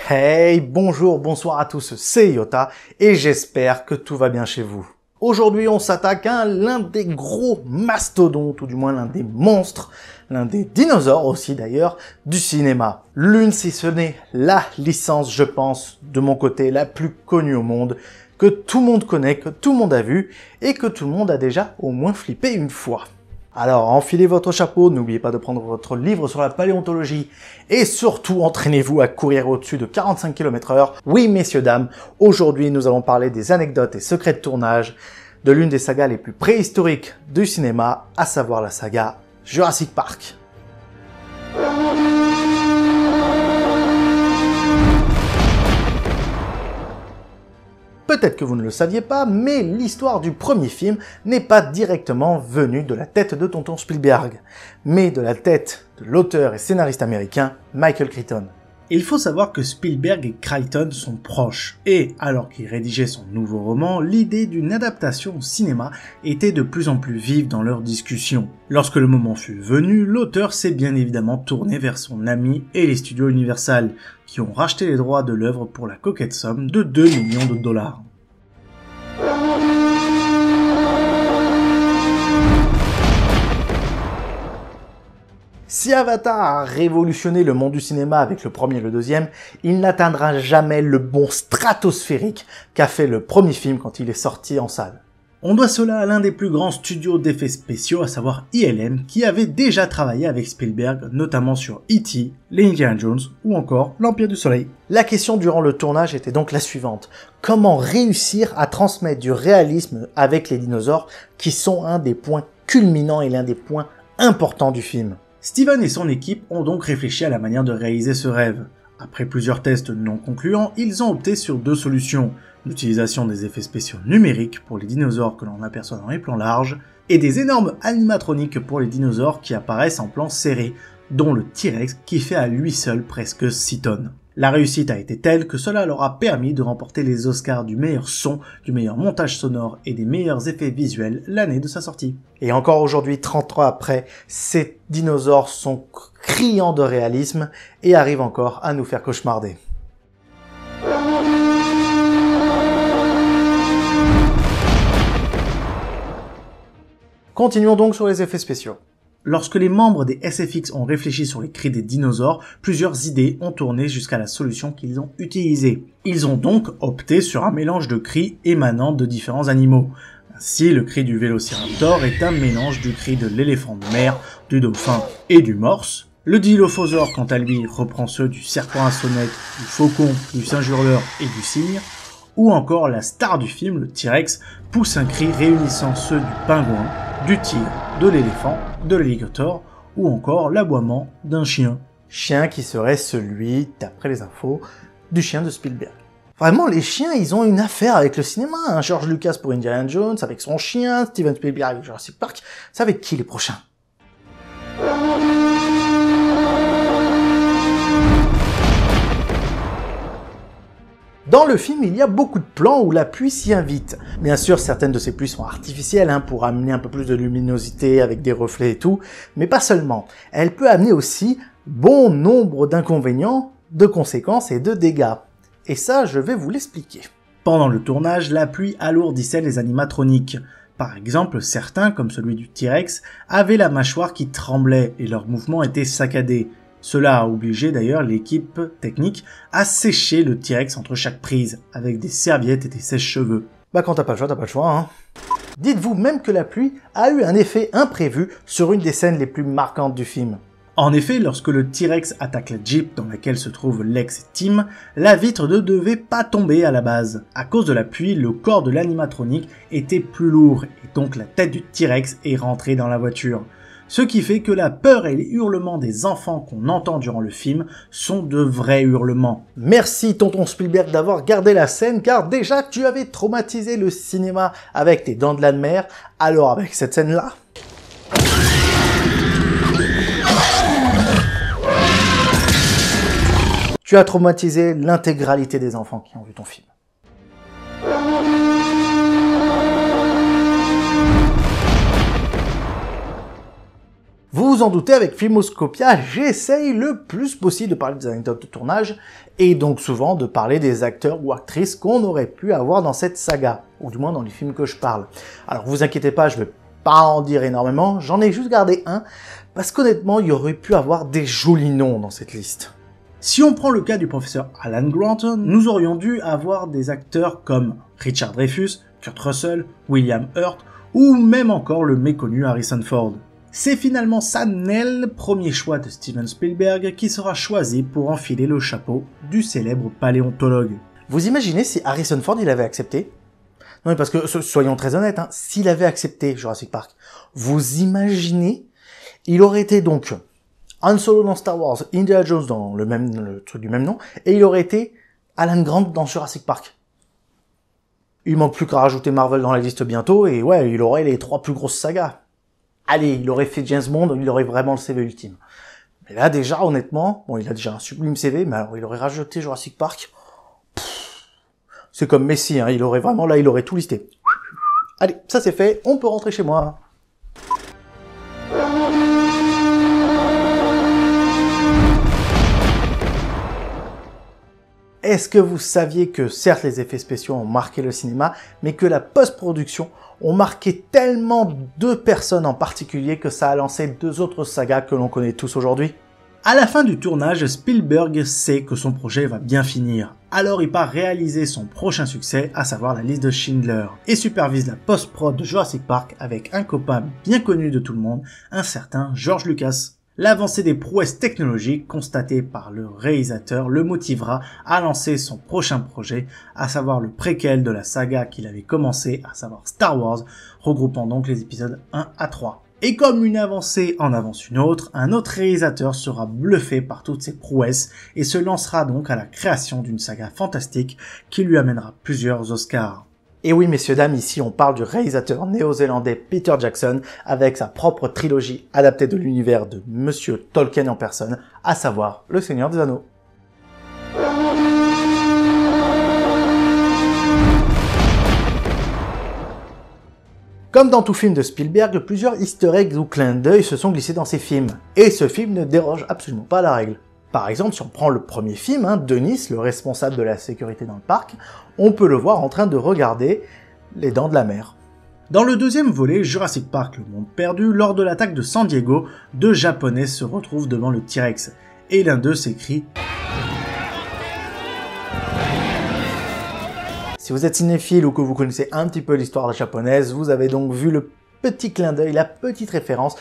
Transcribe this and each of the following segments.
Hey, bonjour, bonsoir à tous, c'est Yota et j'espère que tout va bien chez vous. Aujourd'hui, on s'attaque à l'un des gros mastodontes, ou du moins l'un des monstres, l'un des dinosaures aussi d'ailleurs, du cinéma. L'une, si ce n'est la licence, je pense, de mon côté, la plus connue au monde, que tout le monde connaît, que tout le monde a vu et que tout le monde a déjà au moins flippé une fois. Alors, enfilez votre chapeau, n'oubliez pas de prendre votre livre sur la paléontologie et surtout entraînez-vous à courir au-dessus de 45 km/h. Oui, messieurs, dames, aujourd'hui nous allons parler des anecdotes et secrets de tournage de l'une des sagas les plus préhistoriques du cinéma, à savoir la saga Jurassic Park. Peut-être que vous ne le saviez pas, mais l'histoire du premier film n'est pas directement venue de la tête de tonton Spielberg, mais de la tête de l'auteur et scénariste américain Michael Crichton. Il faut savoir que Spielberg et Crichton sont proches, et alors qu'il rédigeait son nouveau roman, l'idée d'une adaptation au cinéma était de plus en plus vive dans leurs discussions. Lorsque le moment fut venu, l'auteur s'est bien évidemment tourné vers son ami et les studios Universal, qui ont racheté les droits de l'œuvre pour la coquette somme de 2 millions de dollars. Si Avatar a révolutionné le monde du cinéma avec le premier et le deuxième, il n'atteindra jamais le bond stratosphérique qu'a fait le premier film quand il est sorti en salle. On doit cela à l'un des plus grands studios d'effets spéciaux, à savoir ILM, qui avait déjà travaillé avec Spielberg, notamment sur E.T., les Indiana Jones ou encore l'Empire du Soleil. La question durant le tournage était donc la suivante. Comment réussir à transmettre du réalisme avec les dinosaures, qui sont un des points culminants et l'un des points importants du film? Steven et son équipe ont donc réfléchi à la manière de réaliser ce rêve. Après plusieurs tests non concluants, ils ont opté sur 2 solutions. L'utilisation des effets spéciaux numériques pour les dinosaures que l'on aperçoit dans les plans larges, et des énormes animatroniques pour les dinosaures qui apparaissent en plan serré, dont le T-Rex qui fait à lui seul presque 6 tonnes. La réussite a été telle que cela leur a permis de remporter les Oscars du meilleur son, du meilleur montage sonore et des meilleurs effets visuels l'année de sa sortie. Et encore aujourd'hui, 30 ans après, ces dinosaures sont criants de réalisme et arrivent encore à nous faire cauchemarder. Continuons donc sur les effets spéciaux. Lorsque les membres des SFX ont réfléchi sur les cris des dinosaures, plusieurs idées ont tourné jusqu'à la solution qu'ils ont utilisée. Ils ont donc opté sur un mélange de cris émanant de différents animaux. Ainsi, le cri du vélociraptor est un mélange du cri de l'éléphant de mer, du dauphin et du morse. Le dilophosaure, quant à lui, reprend ceux du serpent à sonnette, du faucon, du singe hurleur et du cygne. Ou encore la star du film, le T-Rex, pousse un cri réunissant ceux du pingouin, du tigre, de l'éléphant, de l'alligator, ou encore l'aboiement d'un chien. Chien qui serait celui, d'après les infos, du chien de Spielberg. Vraiment, les chiens, ils ont une affaire avec le cinéma, hein. George Lucas pour Indiana Jones, avec son chien, Steven Spielberg avec Jurassic Park. C'est avec qui les prochains? Dans le film, il y a beaucoup de plans où la pluie s'y invite. Bien sûr, certaines de ces pluies sont artificielles, pour amener un peu plus de luminosité avec des reflets et tout, mais pas seulement. Elle peut amener aussi bon nombre d'inconvénients, de conséquences et de dégâts. Et ça, je vais vous l'expliquer. Pendant le tournage, la pluie alourdissait les animatroniques. Par exemple, certains, comme celui du T-Rex, avaient la mâchoire qui tremblait et leurs mouvements étaient saccadés. Cela a obligé d'ailleurs l'équipe technique à sécher le T-Rex entre chaque prise, avec des serviettes et des sèche-cheveux. Bah quand t'as pas le choix, hein. Dites-vous même que la pluie a eu un effet imprévu sur une des scènes les plus marquantes du film. En effet, lorsque le T-Rex attaque la Jeep dans laquelle se trouvent Lex et Tim, la vitre ne devait pas tomber à la base. À cause de la pluie, le corps de l'animatronique était plus lourd, et donc la tête du T-Rex est rentrée dans la voiture. Ce qui fait que la peur et les hurlements des enfants qu'on entend durant le film sont de vrais hurlements. Merci tonton Spielberg d'avoir gardé la scène, car déjà tu avais traumatisé le cinéma avec tes Dents de la mer, alors avec cette scène-là... tu as traumatisé l'intégralité des enfants qui ont vu ton film. Vous vous en doutez, avec Filmoscopia, j'essaye le plus possible de parler des anecdotes de tournage, et donc souvent de parler des acteurs ou actrices qu'on aurait pu avoir dans cette saga, ou du moins dans les films que je parle. Alors vous inquiétez pas, je vais pas en dire énormément, j'en ai juste gardé un, parce qu'honnêtement, il y aurait pu avoir des jolis noms dans cette liste. Si on prend le cas du professeur Alan Grant, nous aurions dû avoir des acteurs comme Richard Dreyfuss, Kurt Russell, William Hurt, ou même encore le méconnu Harrison Ford. C'est finalement Sam Neill, premier choix de Steven Spielberg, qui sera choisi pour enfiler le chapeau du célèbre paléontologue. Vous imaginez si Harrison Ford il avait accepté? Non mais parce que, soyons très honnêtes, s'il avait accepté Jurassic Park, vous imaginez, il aurait été donc Han Solo dans Star Wars, Indiana Jones dans le truc du même nom, et il aurait été Alan Grant dans Jurassic Park. Il manque plus qu'à rajouter Marvel dans la liste bientôt, et ouais, il aurait les 3 plus grosses sagas. Allez, il aurait fait James Bond, il aurait vraiment le CV ultime. Mais là, déjà, honnêtement, bon, il a déjà un sublime CV, mais alors il aurait rajouté Jurassic Park. C'est comme Messi, il aurait vraiment, là, il aurait tout listé. Allez, ça c'est fait, on peut rentrer chez moi. Est-ce que vous saviez que certes les effets spéciaux ont marqué le cinéma, mais que la post-production ont marqué tellement 2 personnes en particulier que ça a lancé 2 autres sagas que l'on connaît tous aujourd'hui? À la fin du tournage, Spielberg sait que son projet va bien finir. Alors il part réaliser son prochain succès, à savoir la liste de Schindler, et supervise la post-prod de Jurassic Park avec un copain bien connu de tout le monde, un certain George Lucas. L'avancée des prouesses technologiques constatée par le réalisateur le motivera à lancer son prochain projet, à savoir le préquel de la saga qu'il avait commencé, à savoir Star Wars, regroupant donc les épisodes 1 à 3. Et comme une avancée en avance une autre, un autre réalisateur sera bluffé par toutes ces prouesses et se lancera donc à la création d'une saga fantastique qui lui amènera plusieurs Oscars. Et oui, messieurs, dames, ici on parle du réalisateur néo-zélandais Peter Jackson avec sa propre trilogie adaptée de l'univers de Monsieur Tolkien en personne, à savoir Le Seigneur des Anneaux. Comme dans tout film de Spielberg, plusieurs easter eggs ou clins d'œil se sont glissés dans ses films. Et ce film ne déroge absolument pas à la règle. Par exemple, si on prend le premier film, Denis, le responsable de la sécurité dans le parc, on peut le voir en train de regarder les Dents de la Mer. Dans le deuxième volet, Jurassic Park, le monde perdu, lors de l'attaque de San Diego, 2 Japonais se retrouvent devant le T-Rex, et l'un d'eux s'écrie « Si vous êtes cinéphile ou que vous connaissez un petit peu l'histoire japonaise, vous avez donc vu le petit clin d'œil, la petite référence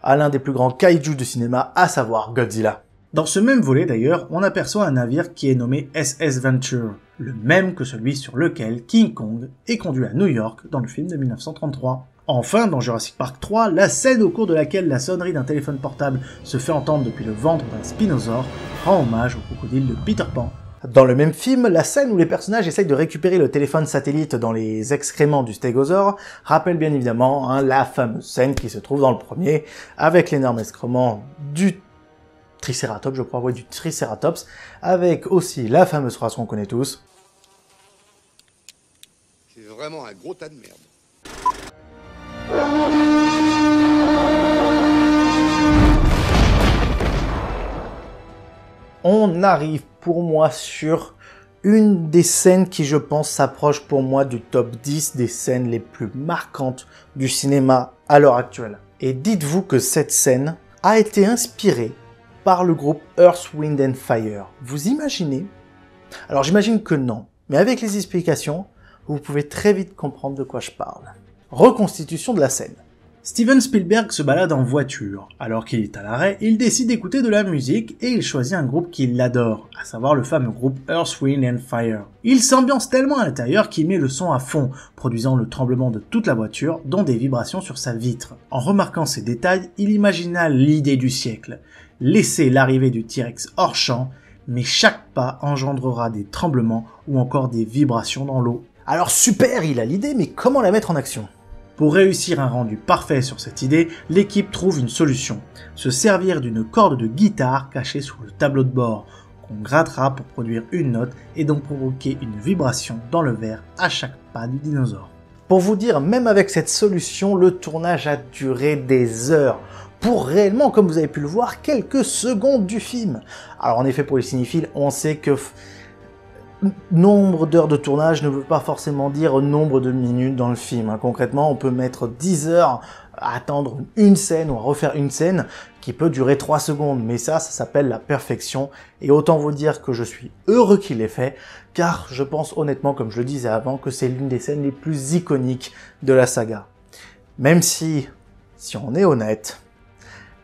à l'un des plus grands kaiju du cinéma, à savoir Godzilla. » Dans ce même volet d'ailleurs, on aperçoit un navire qui est nommé SS Venture, le même que celui sur lequel King Kong est conduit à New York dans le film de 1933. Enfin, dans Jurassic Park 3, la scène au cours de laquelle la sonnerie d'un téléphone portable se fait entendre depuis le ventre d'un spinosaure rend hommage au crocodile de Peter Pan. Dans le même film, la scène où les personnages essayent de récupérer le téléphone satellite dans les excréments du stégosaure rappelle bien évidemment la fameuse scène qui se trouve dans le premier, avec l'énorme excrément du Triceratops, je crois, du Triceratops, avec aussi la fameuse phrase qu'on connaît tous. C'est vraiment un gros tas de merde. On arrive pour moi sur une des scènes qui, je pense, s'approche pour moi du top 10 des scènes les plus marquantes du cinéma à l'heure actuelle. Et dites-vous que cette scène a été inspirée par le groupe Earth, Wind and Fire. Vous imaginez? Alors j'imagine que non, mais avec les explications, vous pouvez très vite comprendre de quoi je parle. Reconstitution de la scène. Steven Spielberg se balade en voiture. Alors qu'il est à l'arrêt, il décide d'écouter de la musique et il choisit un groupe qu'il adore, à savoir le fameux groupe Earth, Wind and Fire. Il s'ambiance tellement à l'intérieur qu'il met le son à fond, produisant le tremblement de toute la voiture, dont des vibrations sur sa vitre. En remarquant ces détails, il imagina l'idée du siècle. Laisser l'arrivée du T-Rex hors champ, mais chaque pas engendrera des tremblements ou encore des vibrations dans l'eau. Alors super, il a l'idée, mais comment la mettre en action? Pour réussir un rendu parfait sur cette idée, l'équipe trouve une solution. Se servir d'une corde de guitare cachée sous le tableau de bord, qu'on grattera pour produire une note et donc provoquer une vibration dans le verre à chaque pas du dinosaure. Pour vous dire, même avec cette solution, le tournage a duré des heures. pour réellement, comme vous avez pu le voir, quelques secondes du film. Alors en effet, pour les cinéphiles, on sait que nombre d'heures de tournage ne veut pas forcément dire nombre de minutes dans le film. Concrètement, on peut mettre 10 heures à attendre une scène ou à refaire une scène qui peut durer 3 secondes. Mais ça s'appelle la perfection. Et autant vous dire que je suis heureux qu'il ait fait, car je pense honnêtement, comme je le disais avant, que c'est l'une des scènes les plus iconiques de la saga. Même si on est honnête,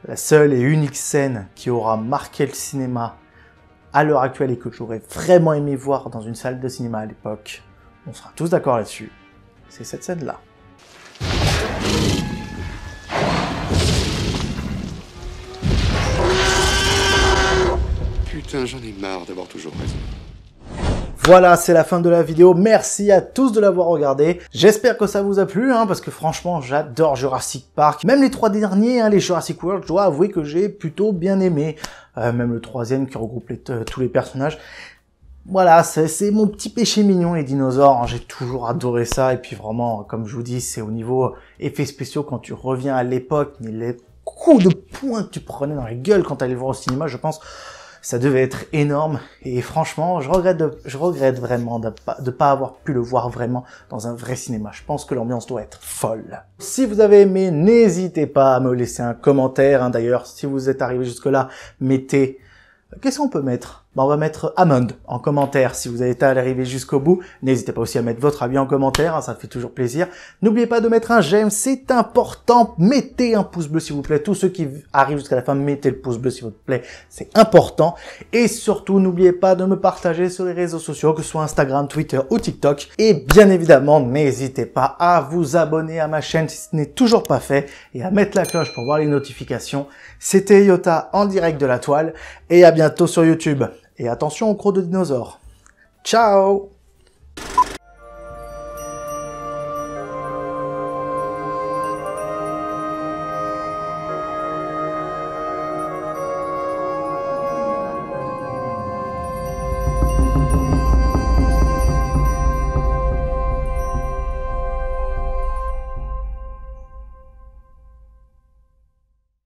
la seule et unique scène qui aura marqué le cinéma à l'heure actuelle et que j'aurais vraiment aimé voir dans une salle de cinéma à l'époque, on sera tous d'accord là-dessus, c'est cette scène-là. Putain, j'en ai marre d'avoir toujours raison. Voilà, c'est la fin de la vidéo. Merci à tous de l'avoir regardé. J'espère que ça vous a plu, parce que franchement, j'adore Jurassic Park. Même les 3 derniers, les Jurassic World, je dois avouer que j'ai plutôt bien aimé. Même le 3e qui regroupe tous les personnages. Voilà, c'est mon petit péché mignon, les dinosaures. J'ai toujours adoré ça. Et puis vraiment, comme je vous dis, c'est au niveau effets spéciaux quand tu reviens à l'époque. Mais les coups de poing que tu prenais dans la gueule quand tu allais le voir au cinéma, je pense... ça devait être énorme et franchement, je regrette vraiment de pas avoir pu le voir vraiment dans un vrai cinéma. Je pense que l'ambiance doit être folle. Si vous avez aimé, n'hésitez pas à me laisser un commentaire. D'ailleurs, si vous êtes arrivé jusque-là, mettez... Qu'est-ce qu'on peut mettre? On va mettre Amund en commentaire si vous avez été arrivé jusqu'au bout. N'hésitez pas aussi à mettre votre avis en commentaire, ça fait toujours plaisir. N'oubliez pas de mettre un j'aime, c'est important. Mettez un pouce bleu s'il vous plaît. Tous ceux qui arrivent jusqu'à la fin, mettez le pouce bleu s'il vous plaît, c'est important. Et surtout, n'oubliez pas de me partager sur les réseaux sociaux, que ce soit Instagram, Twitter ou TikTok. Et bien évidemment, n'hésitez pas à vous abonner à ma chaîne si ce n'est toujours pas fait et à mettre la cloche pour voir les notifications. C'était Yota en direct de la toile et à bientôt sur YouTube. Et attention aux crocs de dinosaures. Ciao!